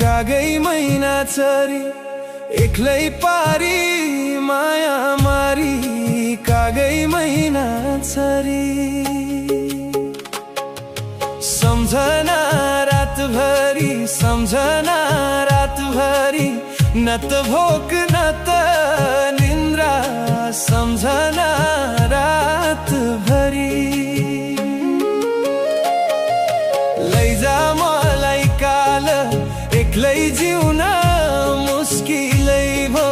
कागै मैना चरी एक्लै पारी माया मारी कागै मैना चरी सम्झना रातभरि सम्झना रातभरि न त भोक न त निन्द्रा सम्झना रातभरि लैजा मलाई काल एक्लै जिउन मुस्किलै भो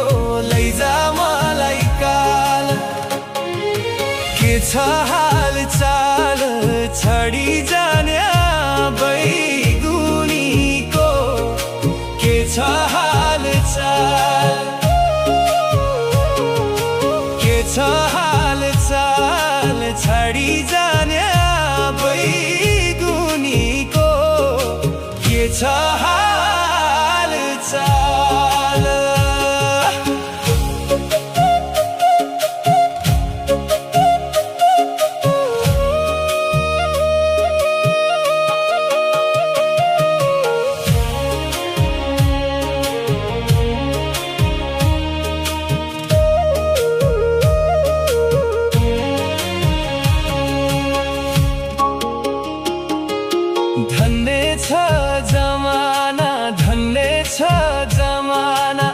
लैजा मलाई काल के छ हाल चाल छडी जाने बैगुनीको के छ हाल चाल के छ हाल चाल छडी जाने बैगुनीको के छ हाल चाल धन्य छ जमाना धन्य छ जमाना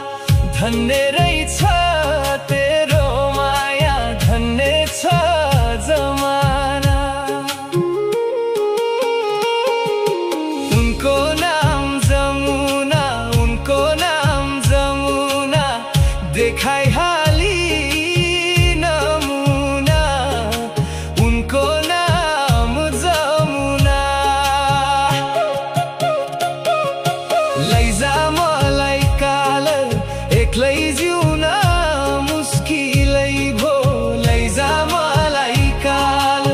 धन्य रहेछ तेरो माया धन्य छ जमाना उनको नाम जमुना उनको नाम जमुना देखाइहाली नमुना उनको नाम जमुना लैजा मलाई काल एक्लै जिउन मुस्किलै भो लैजा मलाई काल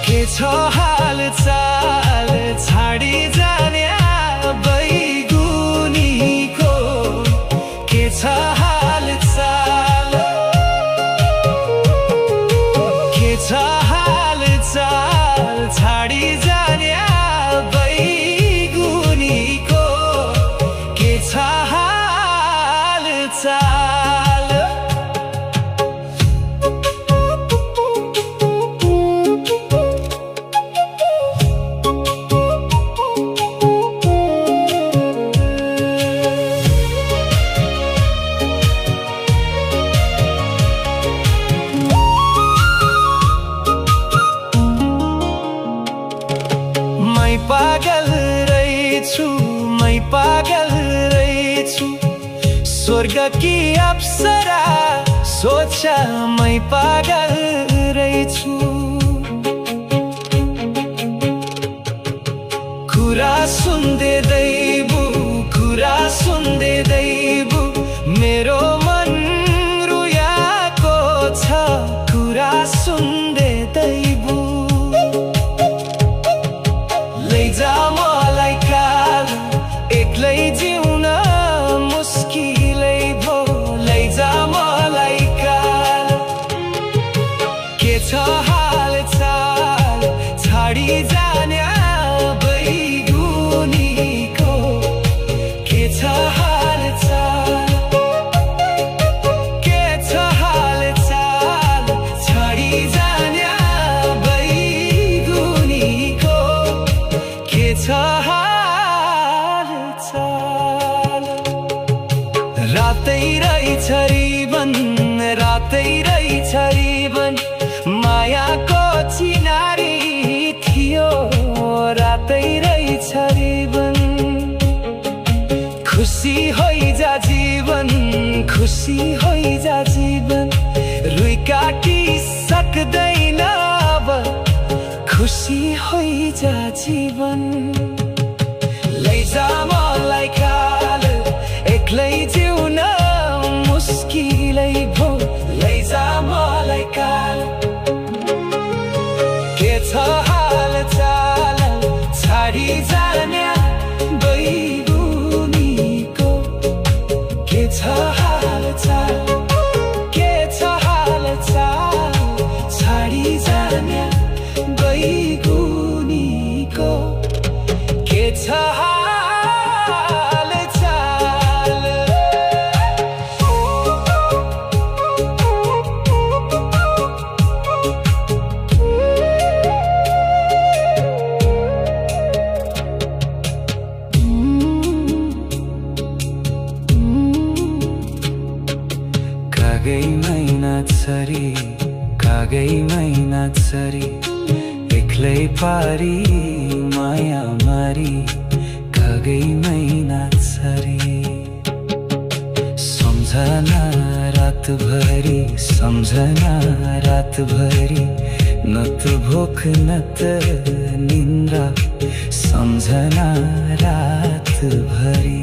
के छ हाल चाल छाडी जाने बैगुनीको के छ हाल चाल के छ हाल चाल छाडी जाने बैगुनीको के छ हाल चाल पागल रहेछु मै पागल रहेछु स्वर्ग की अप्सरा सोच मै पागल रहेछु कुरा सुन्दै दैबु कुरा सुन्दै दैबु मेरो मन रुयाको छ कुरा सुन्दै दैबु लैजा मलाई काल एक्लै जिउन मुस्किलै भो लैजा मलाई काल के छ हाल चाल छाडी जाने बैगुनीको के छ हाल चाल के छ हाल चाल छाडी जाने बैगुनीको के छ हाल चाल रातै रहेछ रिबन रातै रहेछ रिबन मायाको चिनारी थियो खुसी होइजा जीवन रुई काटी सक्दैन अब खुसी होइजा जीवन लैजा मलाई काल एक्लै जिउन मुस्किलै भो लैजा मलाई काल के छ हाल चाल छाडी जाने बैगुनीको के छ हाल चाल के छ हाल चाल छाडी जाने बैगुनीको के छ हाल चाल कागैमै नाच्छरी एक्लै पारी माया मारी कागैमै नाच्छरी सम्झना रातभरि न त भोक न त निन्द्रा सम्झना रातभरि